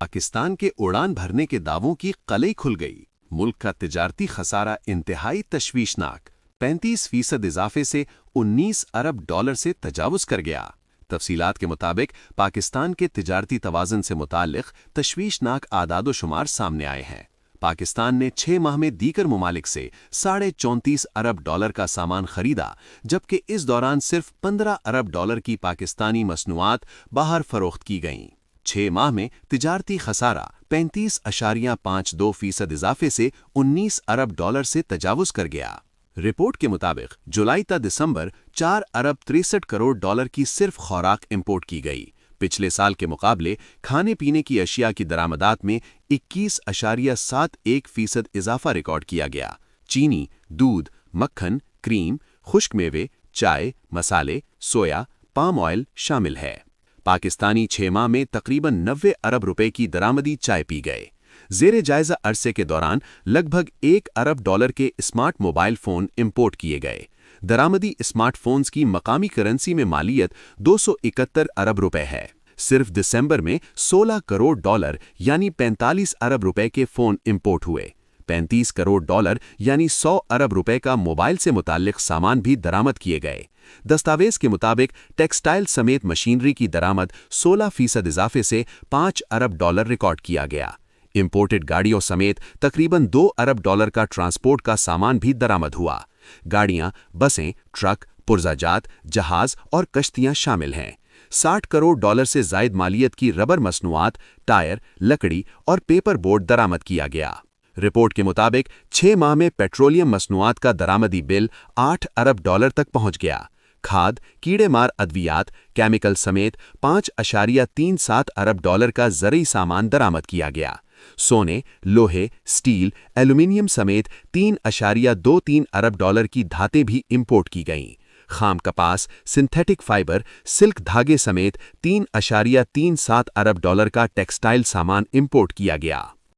پاکستان کے اڑان بھرنے کے دعووں کی قلعی کھل گئی۔ ملک کا تجارتی خسارہ انتہائی تشویشناک، 35% اضافے سے 19 ارب ڈالر سے تجاوز کر گیا۔ تفصیلات کے مطابق پاکستان کے تجارتی توازن سے متعلق تشویشناک اعداد و شمار سامنے آئے ہیں۔ پاکستان نے 6 ماہ میں دیگر ممالک سے 34.5 ارب ڈالر کا سامان خریدا، جبکہ اس دوران صرف 15 ارب ڈالر کی پاکستانی مصنوعات باہر فروخت کی گئیں۔ 6 ماہ میں تجارتی خسارہ 35.52% اضافے سے 19 ارب ڈالر سے تجاوز کر گیا۔ رپورٹ کے مطابق جولائی تا دسمبر 4 ارب 63 کروڑ ڈالر کی صرف خوراک امپورٹ کی گئی۔ پچھلے سال کے مقابلے کھانے پینے کی اشیاء کی درآمدات میں 21.71% اضافہ ریکارڈ کیا گیا۔ چینی، دودھ، مکھن، کریم، خشک میوے، چائے، مسالے، سویا، پام آئل شامل ہے۔ پاکستانی 6 ماہ میں تقریباً 90 ارب روپے کی درآمدی چائے پی گئے۔ زیر جائزہ عرصے کے دوران لگ بھگ 1 ارب ڈالر کے اسمارٹ موبائل فون امپورٹ کیے گئے۔ درآمدی اسمارٹ فونز کی مقامی کرنسی میں مالیت 271 ارب روپے ہے۔ صرف دسمبر میں 16 کروڑ ڈالر یعنی 45 ارب روپے کے فون امپورٹ ہوئے۔ 35 کروڑ ڈالر یعنی 100 ارب روپے کا موبائل سے متعلق سامان بھی درآمد کیے گئے۔ دستاویز کے مطابق ٹیکسٹائل سمیت مشینری کی درآمد 16% اضافے سے 5 ارب ڈالر ریکارڈ کیا گیا۔ امپورٹڈ گاڑیوں سمیت تقریباً 2 ارب ڈالر کا ٹرانسپورٹ کا سامان بھی درآمد ہوا۔ گاڑیاں، بسیں، ٹرک، پرزہ جات، جہاز اور کشتیاں شامل ہیں۔ 60 کروڑ ڈالر سے زائد مالیت کی ربر مصنوعات، ٹائر، لکڑی اور پیپر بورڈ درآمد کیا گیا۔ رپورٹ کے مطابق 6 ماہ میں پیٹرولیم مصنوعات کا درآمدی بل 8 ارب ڈالر تک پہنچ گیا۔ کھاد، کیڑے مار ادویات، کیمیکل سمیت 5.37 ارب ڈالر کا زرعی سامان درآمد کیا گیا۔ سونے، لوہے، سٹیل، ایلومینیم سمیت 3.23 ارب ڈالر کی دھاتیں بھی امپورٹ کی گئیں۔ خام کپاس، سنتھیٹک فائبر، سلک دھاگے سمیت 3.37 ارب ڈالر کا ٹیکسٹائل سامان امپورٹ کیا گیا۔